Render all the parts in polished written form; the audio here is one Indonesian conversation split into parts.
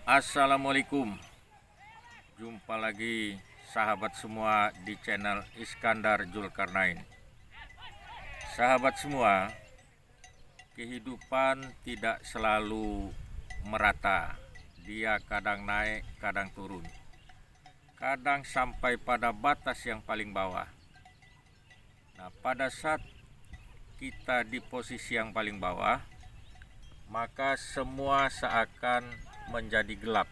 Assalamualaikum. Jumpa lagi sahabat semua di channel Iskandar Zulkarnain. Sahabat semua, kehidupan tidak selalu merata. Dia kadang naik, kadang turun. Kadang sampai pada batas yang paling bawah. Nah, pada saat kita di posisi yang paling bawah, maka semua seakan menjadi gelap.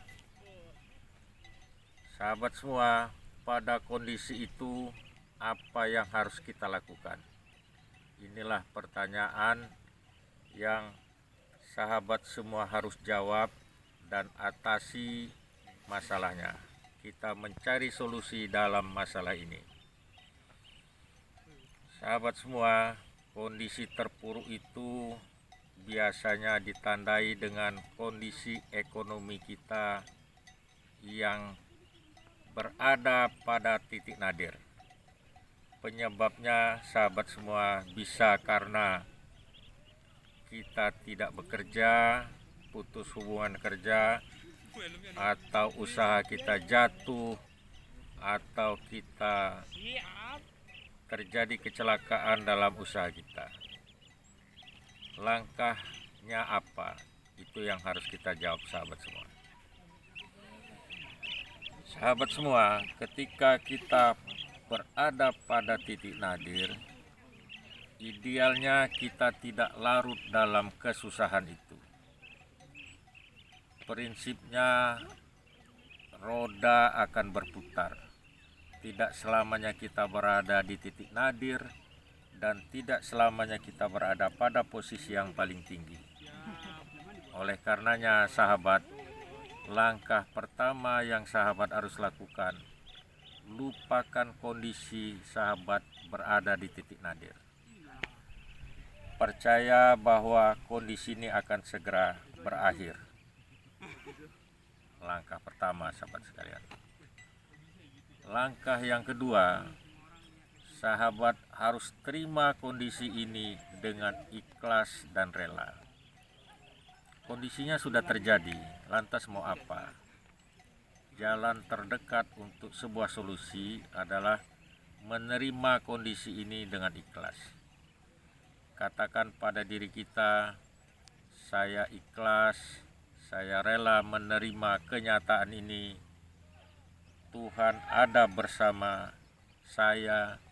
Sahabat semua, pada kondisi itu apa yang harus kita lakukan? Inilah pertanyaan yang sahabat semua harus jawab dan atasi masalahnya. Kita mencari solusi dalam masalah ini. Sahabat semua, kondisi terpuruk itu biasanya ditandai dengan kondisi ekonomi kita yang berada pada titik nadir. Penyebabnya sahabat semua bisa karena kita tidak bekerja, putus hubungan kerja, atau usaha kita jatuh, atau kita terjadi kecelakaan dalam usaha kita. Langkahnya apa? Itu yang harus kita jawab sahabat semua. Sahabat semua, ketika kita berada pada titik nadir, idealnya kita tidak larut dalam kesusahan itu. Prinsipnya roda akan berputar. Tidak selamanya kita berada di titik nadir, dan tidak selamanya kita berada pada posisi yang paling tinggi. Oleh karenanya sahabat, langkah pertama yang sahabat harus lakukan, lupakan kondisi sahabat berada di titik nadir. Percaya bahwa kondisi ini akan segera berakhir. Langkah pertama sahabat sekalian. Langkah yang kedua, sahabat harus terima kondisi ini dengan ikhlas dan rela. Kondisinya sudah terjadi, lantas mau apa? Jalan terdekat untuk sebuah solusi adalah menerima kondisi ini dengan ikhlas. Katakan pada diri kita, saya ikhlas, saya rela menerima kenyataan ini. Tuhan ada bersama saya.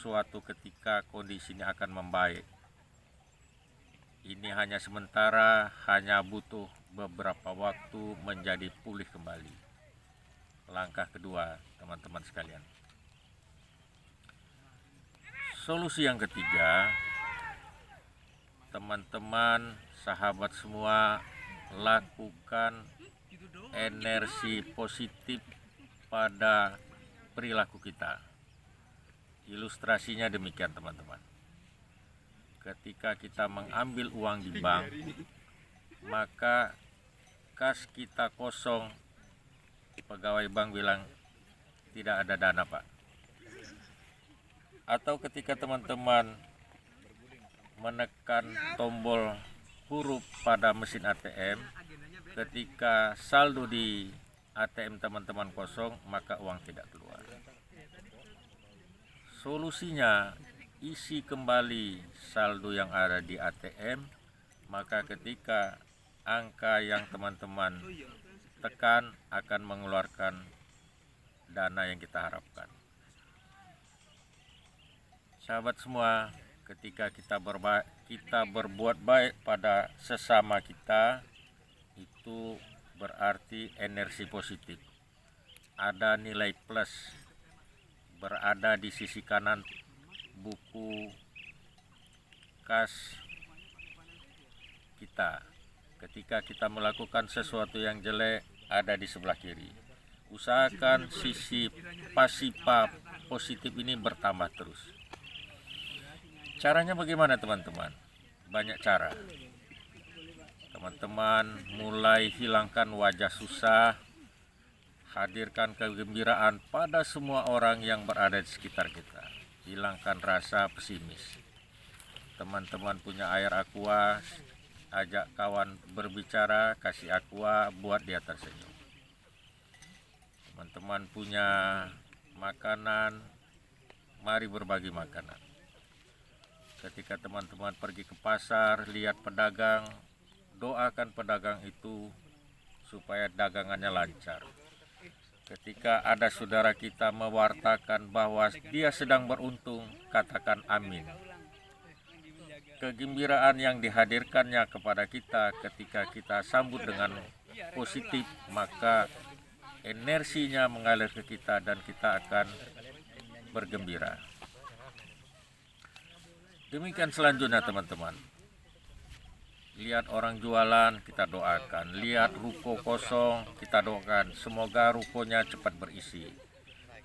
Suatu ketika kondisi ini akan membaik. Ini hanya sementara, hanya butuh beberapa waktu menjadi pulih kembali. Langkah kedua, teman-teman sekalian. Solusi yang ketiga, teman-teman, sahabat semua, lakukan energi positif pada perilaku kita. Ilustrasinya demikian teman-teman. Ketika kita mengambil uang di bank, maka kas kita kosong, pegawai bank bilang tidak ada dana pak. Atau ketika teman-teman menekan tombol huruf pada mesin ATM, ketika saldo di ATM teman-teman kosong, maka uang tidak keluar. Solusinya, isi kembali saldo yang ada di ATM, maka ketika angka yang teman-teman tekan akan mengeluarkan dana yang kita harapkan. Sahabat semua, ketika kita berbuat baik pada sesama kita, itu berarti energi positif. Ada nilai plus berada di sisi kanan buku kas kita. Ketika kita melakukan sesuatu yang jelek, ada di sebelah kiri. Usahakan sisi pasifa positif ini bertambah terus. Caranya bagaimana teman-teman? Banyak cara. Teman-teman mulai hilangkan wajah susah, hadirkan kegembiraan pada semua orang yang berada di sekitar kita. Hilangkan rasa pesimis. Teman-teman punya air aqua, ajak kawan berbicara, kasih aqua, buat dia tersenyum. Teman-teman punya makanan, mari berbagi makanan. Ketika teman-teman pergi ke pasar, lihat pedagang, doakan pedagang itu supaya dagangannya lancar. Ketika ada saudara kita mewartakan bahwa dia sedang beruntung, katakan amin. Kegembiraan yang dihadirkannya kepada kita ketika kita sambut dengan positif, maka energinya mengalir ke kita dan kita akan bergembira. Demikian selanjutnya teman-teman. Lihat orang jualan, kita doakan. Lihat ruko kosong, kita doakan. Semoga rukonya cepat berisi.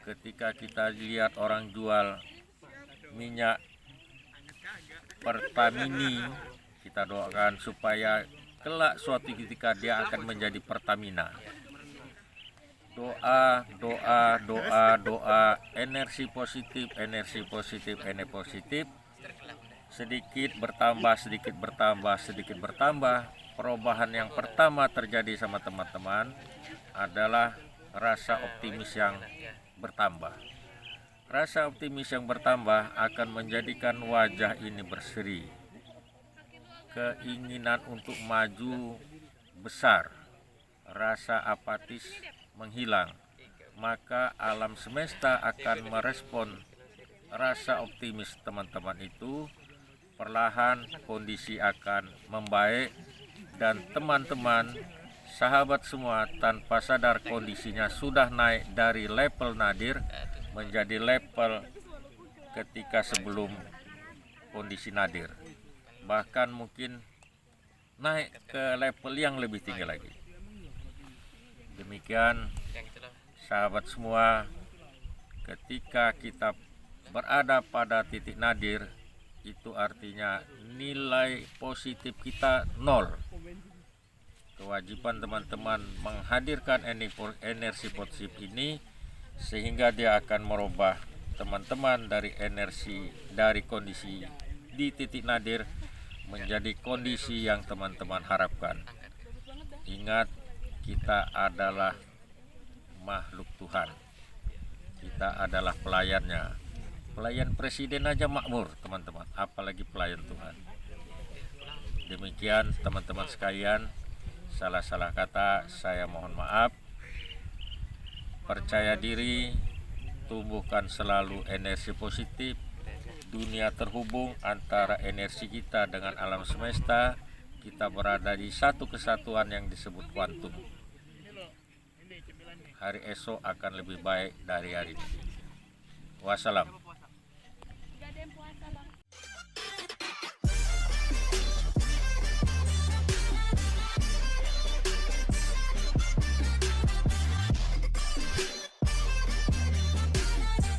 Ketika kita lihat orang jual minyak Pertamini, kita doakan supaya kelak suatu ketika dia akan menjadi Pertamina. Doa, doa, doa, doa, energi positif, energi positif, energi positif. Sedikit bertambah, sedikit bertambah, sedikit bertambah. Perubahan yang pertama terjadi sama teman-teman adalah rasa optimis yang bertambah. Rasa optimis yang bertambah akan menjadikan wajah ini berseri. Keinginan untuk maju besar, rasa apatis menghilang. Maka alam semesta akan merespon rasa optimis teman-teman itu. Perlahan kondisi akan membaik dan teman-teman, sahabat semua tanpa sadar kondisinya sudah naik dari level nadir menjadi level ketika sebelum kondisi nadir. Bahkan mungkin naik ke level yang lebih tinggi lagi. Demikian sahabat semua, ketika kita berada pada titik nadir, itu artinya nilai positif kita 0. Kewajiban teman-teman menghadirkan energi positif ini sehingga dia akan merubah teman-teman dari energi, dari kondisi di titik nadir menjadi kondisi yang teman-teman harapkan. Ingat, kita adalah makhluk Tuhan. Kita adalah pelayannya. Pelayan presiden aja makmur teman-teman, apalagi pelayan Tuhan. Demikian teman-teman sekalian, salah-salah kata saya mohon maaf. Percaya diri, tumbuhkan selalu energi positif. Dunia terhubung antara energi kita dengan alam semesta. Kita berada di satu kesatuan yang disebut kuantum. Hari esok akan lebih baik dari hari ini. Wassalam.